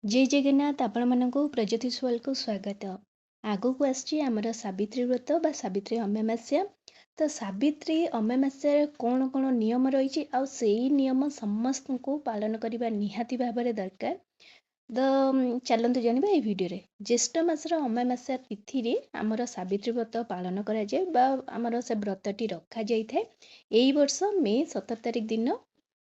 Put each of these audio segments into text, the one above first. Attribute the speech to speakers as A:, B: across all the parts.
A: जय जगन्नाथ आपण मानक प्रज्योति सुवाल को स्वागत। आगु को आसची आमर सावित्री व्रत बा सावित्री अमावास्या। तो सावित्री अमावास्या कौन कौन नियम रही आ नियम समस्त को पालन करने निहाती भाव दरकार। तो चलतु जाना ये भिडियो ज्येष्ठ मासर अमावास्या तिथि रे आमर सावित्री व्रत पालन करा से व्रतटी रखा जाए। यही वर्ष मे 17 तारिख दिन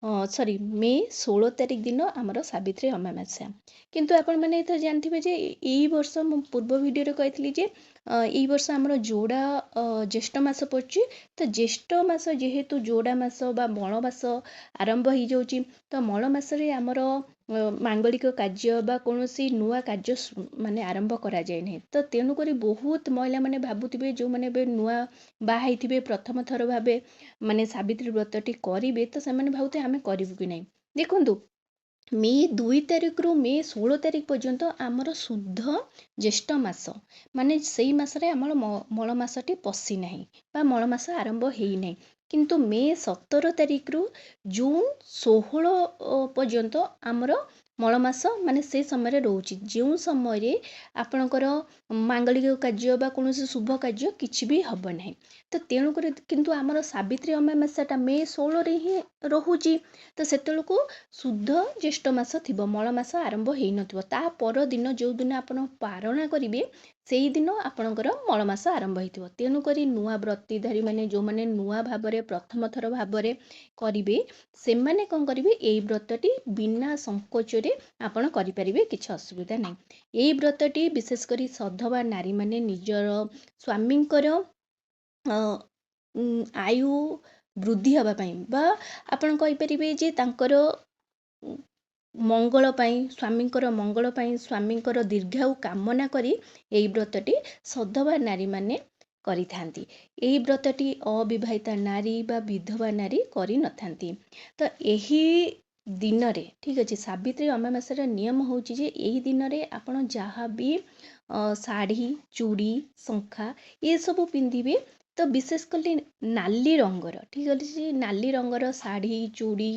A: सॉरी मे 16 तारिख दिन आमर सावित्री अमावास्या। किंतु आपण मैंने तो जानते जे यही वर्ष मु पूर्व वीडियो कही जे यही वर्ष आमर जोड़ा ज्येष्ठ मास पड़ी। तो ज्येष्ठ मास जेहेतु जोड़ा मास बा मल मास आरंभ हो जाऊँगी। तो मल मसरे आमर मांगलिक कार्य बा कौन नुआ कार्य माने आरंभ करा जाए नहीं। तो तेणुक बहुत महिला माने भावुवे जो मैंने नुआ बाहई थे प्रथम थर भावे माने सावित्री व्रतटी करेंगे तो से भावते आम करूँ कि नहीं। देखु मे 2 तारिख रु मे 16 तारिख पर्यंत आमर शुद्ध ज्येष्ठ मास माने से मसरे आमर मल मासटी पशि ना बा मल मास आरंभ होना। किंतु मे 17 तारिख रु जून 16 पर्यंत आमर मलमास माने से समय रोचे जो समय आपणकर मांगलिक कार्य बा कौन शुभ कार्य किसी भी हम ना। तो तेणुक किंतु आमर सावित्री अमावास्याटा मे 16 रे ही रोचे। तो से शुद्ध ज्येष्ठ मास थी मल मास आरंभ हो ना पर दिन जो दिन आप पारणा करेंगे से ही दिन आपणकर मल मास आरंभ हो। तेणुक नुआ व्रतीधारी मैंने जो मैंने नुआ भाव प्रथम थर भाव करेंगे से मैंने कौन करेंगे यही व्रतटी बिना संकोचरे आपण करेंगे किसी असुविधा नहीं। यही व्रतटी विशेषकर सधवा नारी मैंने निजर स्वामींकर आयु वृद्धि हाँपाई बा आपण कहींपर जे तांकर मंगल स्वामींकर मंगल स्वामींकर दीर्घायु कामना करी यही व्रतटी सधवा नारी माने करि थांती। यही व्रतटी अविवाहिता नारी बा विधवा नारी करि नथांती। तो यही दिन रे ठीक अच्छे सावित्री अमावास्यार नियम होची जे यही दिन रे आपण जहाँ भी शाढ़ी चूड़ी शंखा ये सब पिंधिबे। तो विशेषकर नाली रंगर ठीक अच्छे नाली रंगर शाढ़ी चूड़ी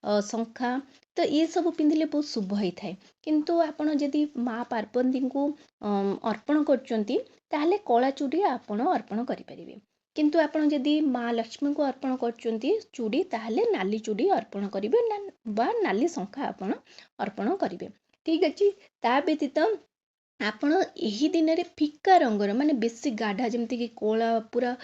A: शंखा तो ये सब पिंधिले बहुत शुभ होता है। किंतु आपण जदि माँ पार्वती को अर्पण करचंती ताहले कला चूड़ी आपण अर्पण करें। किंतु आपण जदि माँ लक्ष्मी को अर्पण करचंती चूड़ी ताहले नाली चूड़ी अर्पण करेंगे बा नाली शंखा आपण अर्पण करेंगे ठीक अच्छे। ता व्यतीत आपण यही दिन में फिका रंगर माने बेसी गाढ़ा जमती कि कोला पूरा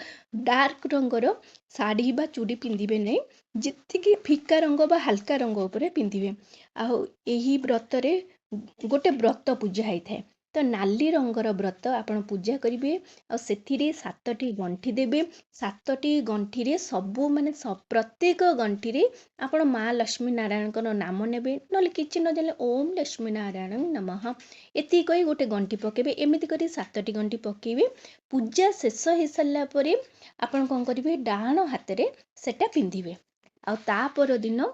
A: डार्क रंगर शाढ़ी बा चूड़ी पिंधिबे नहीं। जी फिका रंग बा हल्का रंग उपरे पिंधिबे। आउ यही व्रत रे गोटे व्रत पूजा होता है। तो नाली रंगर व्रत आपण पूजा करेंगे और से 7टी गंठी देवे। 7टी गंठी रे सबू माने प्रत्येक गंठी रे आपण माँ लक्ष्मी नारायण नाम नेबे ना कि न जाने ओम लक्ष्मी नारायण नमः एति कही गोटे गंठी पकेबे। एमती करी 7टी गंठी पकेबे। पूजा शेष हो सारा पर आपण कौन करेंगे डाहाण हाथ में सेटा पिंधिबे। आ तापर दिन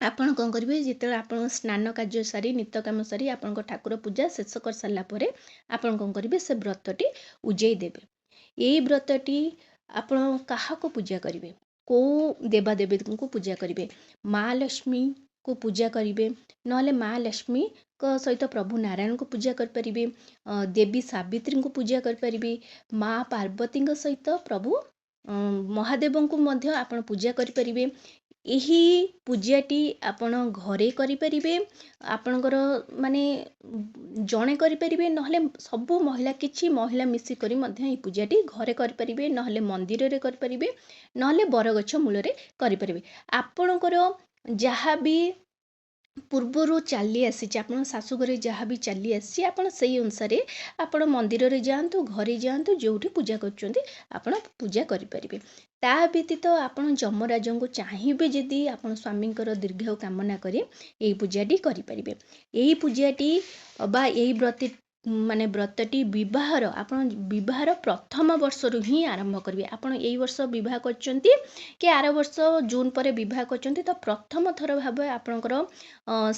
A: आपण कौन करेंगे जिते आप स्नान कार्य सारी नित कम सारी आपण ठाकुर पूजा शेष कर सारापर आपण कौन करेंगे से व्रतटी उजेई देवे। यही व्रतटी आपण क्या पूजा करेंगे को देवादेवी को पूजा करेंगे माँ लक्ष्मी को पूजा करेंगे ना माँ लक्ष्मी को सहित प्रभु नारायण को पूजा करें देवी सावित्री को पूजा करें माँ पार्वती सहित प्रभु महादेव को मध्य आपण पूजा करें। यही पूजाटी आपण घरे करें आपणकर माने जड़े करें ना सबू महिला किछि महिला मिसिक पूजाटी घरे करें ना मंदिर रे करें ना बरगछ मूल करें। आपणकर जहाँ भी पूर्वर चली आसी आप शाशुघर जहाँ भी चली आसी आप अनुसार आप मंदिर रे जातु घरे जातु जो पूजा कर पूजा करें। ता व्यतीत आप जमराज को चाहिए जदि आप स्वामी दीर्घ कामना करें यही पूजाटी करें। यही पूजाटी बा यही ମାନେ ବ୍ରତଟି ବିବାହର ପ୍ରଥମ ବର୍ଷରୁ ହିଁ ଆରମ୍ଭ କରିବେ। ଆପଣ ଏଇ ବର୍ଷ ବିବାହ କରିଛନ୍ତି କି ଆର ବର୍ଷ ଜୁନ୍ ପରେ ବିବାହ କରିଛନ୍ତି, ତ ପ୍ରଥମ ଥର ଭାବେ ଆପଣଙ୍କର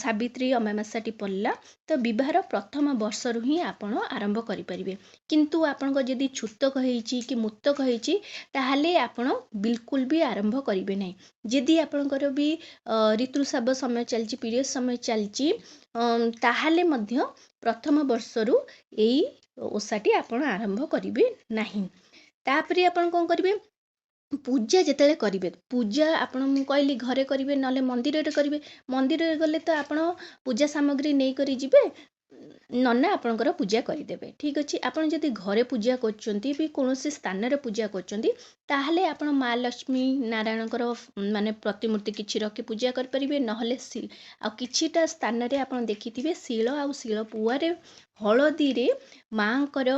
A: ସାବିତ୍ରୀ ଅମାବାସ୍ୟାଟି ପଡ଼ିଲା, ତ ବିବାହର ପ୍ରଥମ ବର୍ଷରୁ ହିଁ ଆପଣ ଆରମ୍ଭ କରିପାରିବେ। କିନ୍ତୁ ଆପଣଙ୍କ ଯଦି ଛୁତକ ହେଇଛି କି ମୁତକ ହେଇଛି, ତାହେଲେ ଆପଣ ବିଲକୁଲ ବି ଆରମ୍ଭ କରିବେ ନାହିଁ। ଯଦି ଆପଣଙ୍କର ବି ଋତୁସ୍ରାବ ସମୟ ଚାଲିଛି, ପିରିୟଡ଼ ସମୟ ଚାଲିଛି, ତାହେଲେ ମଧ୍ୟ ପ୍ରଥମ ବର୍ଷରୁ ଏଇ ଓଷାଟି ଆପଣ ଆରମ୍ଭ କରିବେ ନାହିଁ। ତାପରେ ଆପଣ କ'ଣ କରିବେ, ପୂଜା ଯେତେବେଳେ କରିବେ, ପୂଜା ଆପଣ ମୁଁ କହିଲି ଘରେ କରିବେ ନହେଲେ ମନ୍ଦିରରେ କରିବେ। ମନ୍ଦିରରେ ଗଲେ ତ ଆପଣ ପୂଜା ସାମଗ୍ରୀ ନେଇକରି ଯିବେ, ନନା ଆପଣଙ୍କର ପୂଜା କରିଦେବେ। ଠିକ୍ ଅଛି। ଆପଣ ଯଦି ଘରେ ପୂଜା କରୁଛନ୍ତି ବି କୌଣସି ସ୍ଥାନରେ ପୂଜା କରୁଛନ୍ତି, ତାହେଲେ ଆପଣ ମା ଲକ୍ଷ୍ମୀ ନାରାୟଣଙ୍କର ମାନେ ପ୍ରତିମୂର୍ତ୍ତି କିଛି ରଖି ପୂଜା କରିପାରିବେ। ନହେଲେ ଆଉ କିଛିଟା ସ୍ଥାନରେ ଆପଣ ଦେଖିଥିବେ ଶିଳ ଆଉ ଶିଳ ପୁଆରେ ହଳଦୀରେ ମାଙ୍କର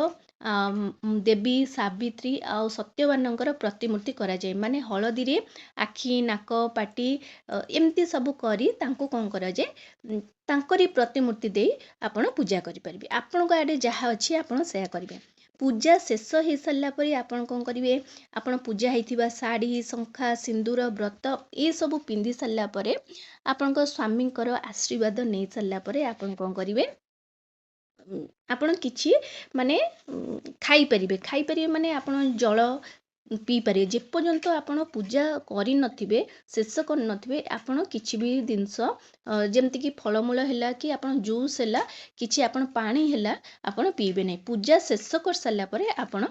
A: ଦେବୀ ସାବିତ୍ରୀ ଆଉ ସତ୍ୟବାନଙ୍କର ପ୍ରତିମୂର୍ତ୍ତି କରାଯାଏ। ମାନେ ହଳଦୀରେ ଆଖି, ନାକ, ପାଟି ଏମିତି ସବୁ କରି ତାଙ୍କୁ କ'ଣ କରାଯାଏ, ତାଙ୍କରି ପ୍ରତିମୂର୍ତ୍ତି ଦେଇ ଆପଣ ପୂଜା କରିପାରିବେ। ଆପଣଙ୍କ ଆଡ଼େ ଯାହା ଅଛି ଆପଣ ସେୟା କରିବେ। ପୂଜା ଶେଷ ହେଇସାରିଲା ପରେ ଆପଣ କ'ଣ କରିବେ, ଆପଣ ପୂଜା ହେଇଥିବା ଶାଢ଼ୀ, ଶଙ୍ଖା, ସିନ୍ଦୁର, ବ୍ରତ ଏସବୁ ପିନ୍ଧି ସାରିଲା ପରେ, ଆପଣଙ୍କ ସ୍ୱାମୀଙ୍କର ଆଶୀର୍ବାଦ ନେଇ ସାରିଲା ପରେ ଆପଣ କ'ଣ କରିବେ, ଆପଣ କିଛି ମାନେ ଖାଇପାରିବେ ମାନେ ଆପଣ ଜଳ ପିଇପାରିବେ। ଯେପର୍ଯ୍ୟନ୍ତ ଆପଣ ପୂଜା କରିନଥିବେ, ଶେଷ କରିନଥିବେ, ଆପଣ କିଛି ବି ଜିନିଷ ଯେମିତିକି ଫଳମୂଳ ହେଲା କି ଆପଣ ଜୁସ୍ ହେଲା, କିଛି ଆପଣ ପାଣି ହେଲା, ଆପଣ ପିଇବେ ନାହିଁ। ପୂଜା ଶେଷ କରିସାରିଲା ପରେ ଆପଣ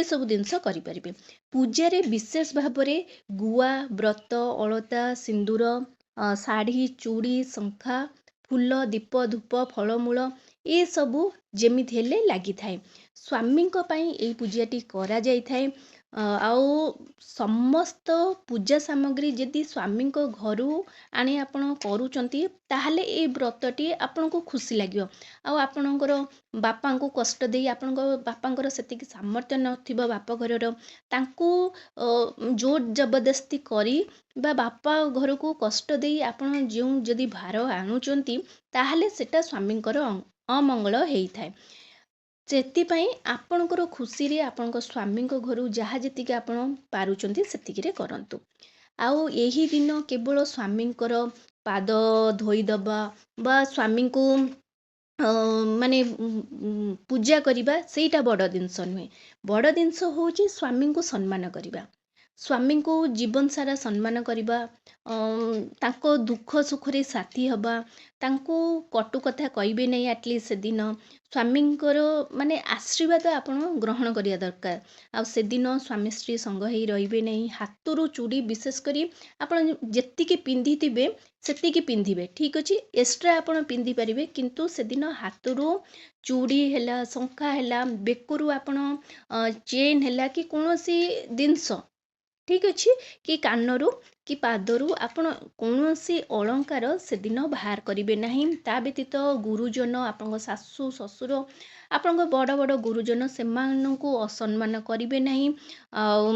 A: ଏସବୁ ଜିନିଷ କରିପାରିବେ। ପୂଜାରେ ବିଶେଷ ଭାବରେ ଗୁଆ, ବ୍ରତ, ଅଳତା, ସିନ୍ଦୁର, ଶାଢ଼ୀ, ଚୁଡ଼ି, ଶଙ୍ଖା, ଫୁଲ, ଦୀପ, ଧୂପ, ଫଳମୂଳ ଏସବୁ ଯେମିତି ହେଲେ ଲାଗିଥାଏ। ସ୍ୱାମୀଙ୍କ ପାଇଁ ଏଇ ପୂଜାଟି କରାଯାଇଥାଏ। ଆଉ ସମସ୍ତ ପୂଜା ସାମଗ୍ରୀ ଯଦି ସ୍ୱାମୀଙ୍କ ଘରୁ ଆଣି ଆପଣ କରୁଛନ୍ତି, ତାହେଲେ ଏଇ ବ୍ରତଟି ଆପଣଙ୍କୁ ଖୁସି ଲାଗିବ। ଆଉ ଆପଣଙ୍କର ବାପାଙ୍କୁ କଷ୍ଟ ଦେଇ, ଆପଣଙ୍କ ବାପାଙ୍କର ସେତିକି ସାମର୍ଥ୍ୟ ନଥିବ ବାପଘରର, ତାଙ୍କୁ ଜୋର ଜବରଦସ୍ତି କରି ବା ବାପା ଘରକୁ କଷ୍ଟ ଦେଇ ଆପଣ ଯେଉଁ ଯଦି ଭାର ଆଣୁଛନ୍ତି, ତାହେଲେ ସେଟା ସ୍ୱାମୀଙ୍କର ଅମଙ୍ଗଳ ହେଇଥାଏ। ସେଥିପାଇଁ ଆପଣଙ୍କର ଖୁସିରେ ଆପଣଙ୍କ ସ୍ୱାମୀଙ୍କ ଘରୁ ଯାହା ଯେତିକି ଆପଣ ପାରୁଛନ୍ତି ସେତିକିରେ କରନ୍ତୁ। ଆଉ ଏହି ଦିନ କେବଳ ସ୍ୱାମୀଙ୍କର ପାଦ ଧୋଇଦେବା ବା ସ୍ୱାମୀଙ୍କୁ ମାନେ ପୂଜା କରିବା, ସେଇଟା ବଡ଼ ଜିନିଷ ନୁହେଁ। ବଡ଼ ଜିନିଷ ହେଉଛି ସ୍ୱାମୀଙ୍କୁ ସମ୍ମାନ କରିବା, ସ୍ୱାମୀଙ୍କୁ ଜୀବନ ସାରା ସମ୍ମାନ କରିବା, ତାଙ୍କ ଦୁଃଖ ସୁଖରେ ସାଥୀ ହେବା, ତାଙ୍କୁ କଟୁ କଥା କହିବେ ନାହିଁ। ଆଟଲିଷ୍ଟ ସେଦିନ ସ୍ୱାମୀଙ୍କର ମାନେ ଆଶୀର୍ବାଦ ଆପଣ ଗ୍ରହଣ କରିବା ଦରକାର। ଆଉ ସେଦିନ ସ୍ୱାମୀ ସ୍ତ୍ରୀ ସଙ୍ଗ ହେଇ ରହିବେ ନାହିଁ। ହାତରୁ ଚୁଡ଼ି ବିଶେଷ କରି ଆପଣ ଯେତିକି ପିନ୍ଧିଥିବେ ସେତିକି ପିନ୍ଧିବେ। ଠିକ୍ ଅଛି। ଏକ୍ସଟ୍ରା ଆପଣ ପିନ୍ଧିପାରିବେ, କିନ୍ତୁ ସେଦିନ ହାତରୁ ଚୁଡ଼ି ହେଲା, ଶଙ୍ଖା ହେଲା, ବେକରୁ ଆପଣ ଚେନ୍ ହେଲା କି କୌଣସି ଜିନିଷ, ଠିକ୍ ଅଛି, କି କାନରୁ କି ପାଦରୁ ଆପଣ କୌଣସି ଅଳଙ୍କାର ସେଦିନ ବାହାର କରିବେ ନାହିଁ। ତା ବ୍ୟତୀତ ଗୁରୁଜନ, ଆପଣଙ୍କ ଶାଶୁ ଶ୍ୱଶୁର, ଆପଣଙ୍କ ବଡ଼ ବଡ଼ ଗୁରୁଜନ, ସେମାନଙ୍କୁ ଅସମ୍ମାନ କରିବେ ନାହିଁ। ଆଉ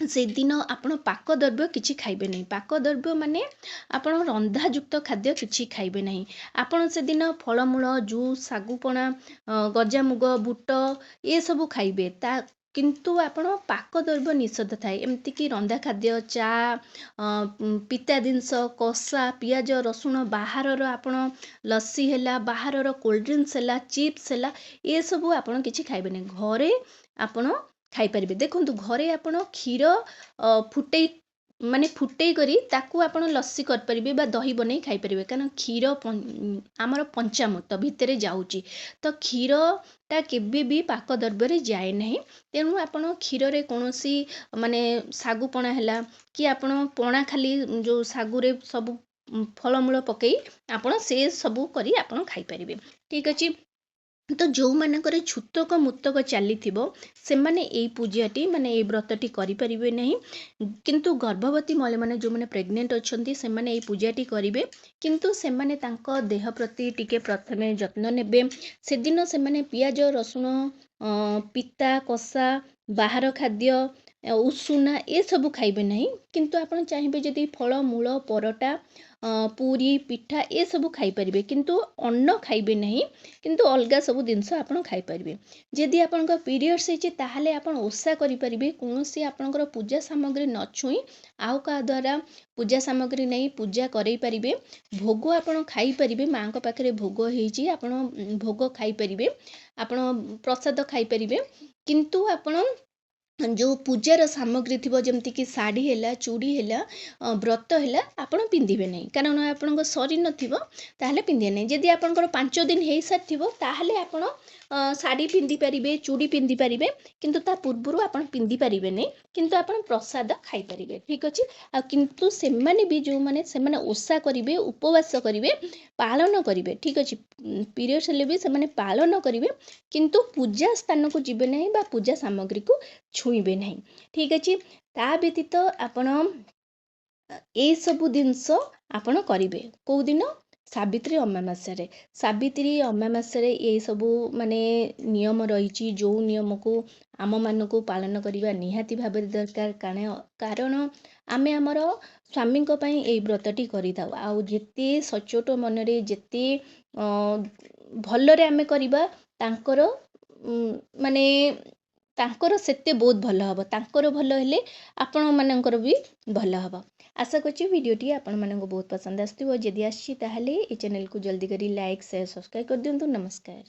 A: ସେଦିନ ଆପଣ ପାକ ଦ୍ରବ୍ୟ କିଛି ଖାଇବେ ନାହିଁ। ପାକ ଦ୍ରବ୍ୟ ମାନେ ଆପଣ ରନ୍ଧାଯୁକ୍ତ ଖାଦ୍ୟ କିଛି ଖାଇବେ ନାହିଁ। ଆପଣ ସେଦିନ ଫଳମୂଳ, ଜୁସ୍, ଶାଗୁପଣା, ଗଜାମୁଗ, ବୁଟ ଏସବୁ ଖାଇବେ। କିନ୍ତୁ ଆପଣ ପାକ ଦ୍ରବ୍ୟ ନିଷେଧ ଥାଏ। ଏମିତିକି ରନ୍ଧା ଖାଦ୍ୟ, ଚା, ପିତା ଜିନିଷ, କଷା, ପିଆଜ, ରସୁଣ, ବାହାରର ଆପଣ ଲସି ହେଲା, ବାହାରର କୋଲ୍ଡ ଡ୍ରିଙ୍କସ୍ ହେଲା, ଚିପ୍ସ ହେଲା, ଏସବୁ ଆପଣ କିଛି ଖାଇବେନି। ଘରେ ଆପଣ ଖାଇପାରିବେ। ଦେଖନ୍ତୁ, ଘରେ ଆପଣ କ୍ଷୀର ଫୁଟେଇ କରି ତାକୁ ଆପଣ ଲସି କରିପାରିବେ ବା ଦହି ବନେଇ ଖାଇପାରିବେ। କାରଣ କ୍ଷୀର ଆମର ପଞ୍ଚାମୃତ ଭିତରେ ଯାଉଛି, ତ କ୍ଷୀରଟା କେବେ ବି ପାକ ଦ୍ରବ୍ୟରେ ଯାଏ ନାହିଁ। ତେଣୁ ଆପଣ କ୍ଷୀରରେ କୌଣସି ମାନେ ଶାଗୁପଣା ହେଲା କି ଆପଣ ପଣା ଖାଲି ଯେଉଁ ଶାଗୁରେ ସବୁ ଫଳମୂଳ ପକେଇ ଆପଣ ସେ ସବୁ କରି ଆପଣ ଖାଇପାରିବେ। ଠିକ୍ ଅଛି। ତ ଯେଉଁମାନଙ୍କର ଛୁତକ ମୁତକ ଚାଲିଥିବ, ସେମାନେ ଏଇ ପୂଜାଟି ମାନେ ଏଇ ବ୍ରତଟି କରିପାରିବେ ନାହିଁ। କିନ୍ତୁ ଗର୍ଭବତୀ ମହିଳାମାନେ, ଯେଉଁମାନେ ପ୍ରେଗନେଣ୍ଟ ଅଛନ୍ତି, ସେମାନେ ଏଇ ପୂଜାଟି କରିବେ। କିନ୍ତୁ ସେମାନେ ତାଙ୍କ ଦେହ ପ୍ରତି ଟିକେ ପ୍ରଥମେ ଯତ୍ନ ନେବେ। ସେଦିନ ସେମାନେ ପିଆଜ, ରସୁଣ, ପିତା, କଷା, ବାହାର ଖାଦ୍ୟ, ଉଷୁନା ଏସବୁ ଖାଇବେ ନାହିଁ। କିନ୍ତୁ ଆପଣ ଚାହିଁବେ ଯଦି ଫଳମୂଳ ପରଟା ପୁରୀ ପିଠା ଏସବୁ ଖାଇପାରିବେ, କିନ୍ତୁ ଅନ୍ନ ଖାଇବେ ନାହିଁ। କିନ୍ତୁ ଅଲଗା ସବୁ ଜିନିଷ ଆପଣ ଖାଇପାରିବେ। ଯଦି ଆପଣଙ୍କ ପିରିୟଡ଼୍ସ ହେଇଛି ତାହେଲେ ଆପଣ ଓଷା କରିପାରିବେ, କୌଣସି ଆପଣଙ୍କର ପୂଜା ସାମଗ୍ରୀ ନ ଛୁଇଁ ଆଉ କାହା ଦ୍ୱାରା ପୂଜା ସାମଗ୍ରୀ ନେଇ ପୂଜା କରେଇ ପାରିବେ। ଭୋଗ ଆପଣ ଖାଇପାରିବେ, ମାଆଙ୍କ ପାଖରେ ଭୋଗ ହେଇଛି ଆପଣ ଭୋଗ ଖାଇପାରିବେ, ଆପଣ ପ୍ରସାଦ ଖାଇପାରିବେ। କିନ୍ତୁ ଆପଣ ଯେଉଁ ପୂଜାର ସାମଗ୍ରୀ ଥିବ ଯେମିତିକି ଶାଢ଼ୀ ହେଲା ଚୁଡ଼ି ହେଲା ବ୍ରତ ହେଲା ଆପଣ ପିନ୍ଧିବେ ନାହିଁ, କାରଣ ଆପଣଙ୍କ ସରି ନଥିବ ତାହେଲେ ପିନ୍ଧିବେ ନାହିଁ। ଯଦି ଆପଣଙ୍କର 5 ଦିନ ହେଇସାରିଥିବ ତାହେଲେ ଆପଣ ଶାଢ଼ୀ ପିନ୍ଧିପାରିବେ, ଚୁଡ଼ି ପିନ୍ଧିପାରିବେ, କିନ୍ତୁ ତା ପୂର୍ବରୁ ଆପଣ ପିନ୍ଧିପାରିବେ ନାହିଁ। କିନ୍ତୁ ଆପଣ ପ୍ରସାଦ ଖାଇପାରିବେ, ଠିକ୍ ଅଛି। ଆଉ କିନ୍ତୁ ସେମାନେ ବି ଯେଉଁମାନେ ସେମାନେ ଓଷା କରିବେ, ଉପବାସ କରିବେ, ପାଳନ କରିବେ, ଠିକ୍ ଅଛି। ପିରିୟଡ଼୍ସ ହେଲେ ବି ସେମାନେ ପାଳନ କରିବେ, କିନ୍ତୁ ପୂଜା ସ୍ଥାନକୁ ଯିବେ ନାହିଁ ବା ପୂଜା ସାମଗ୍ରୀକୁ ଛୁଇଁବେ ନାହିଁ, ଠିକ୍ ଅଛି। ତା ବ୍ୟତୀତ ଆପଣ ଏଇସବୁ ଜିନିଷ ଆପଣ କରିବେ କେଉଁଦିନ? ସାବିତ୍ରୀ ଅମାବାସ୍ୟାରେ। ସାବିତ୍ରୀ ଅମାବାସ୍ୟାରେ ଏଇସବୁ ମାନେ ନିୟମ ରହିଛି, ଯେଉଁ ନିୟମକୁ ଆମମାନଙ୍କୁ ପାଳନ କରିବା ନିହାତି ଭାବରେ ଦରକାର। କାରଣ ଆମେ ଆମର ସ୍ୱାମୀଙ୍କ ପାଇଁ ଏଇ ବ୍ରତଟି କରିଥାଉ। ଆଉ ଯେତେ ସଚ୍ଚୋଟ ମନରେ ଯେତେ ଭଲରେ ଆମେ କରିବା ତାଙ୍କର ମାନେ ତାଙ୍କର ସେତେ ବହୁତ ଭଲ ହେବ। ତାଙ୍କର ଭଲ ହେଲେ ଆପଣମାନଙ୍କର ବି ଭଲ ହେବ। ଆଶା କରୁଛି ଭିଡ଼ିଓଟି ଆପଣମାନଙ୍କୁ ବହୁତ ପସନ୍ଦ ଆସିଥିବ। ଯଦି ଆସିଛି ତାହେଲେ ଏ ଚ୍ୟାନେଲକୁ ଜଲ୍ଦି କରି ଲାଇକ୍ ସେୟାର ସବସ୍କ୍ରାଇବ୍ କରିଦିଅନ୍ତୁ। ନମସ୍କାର।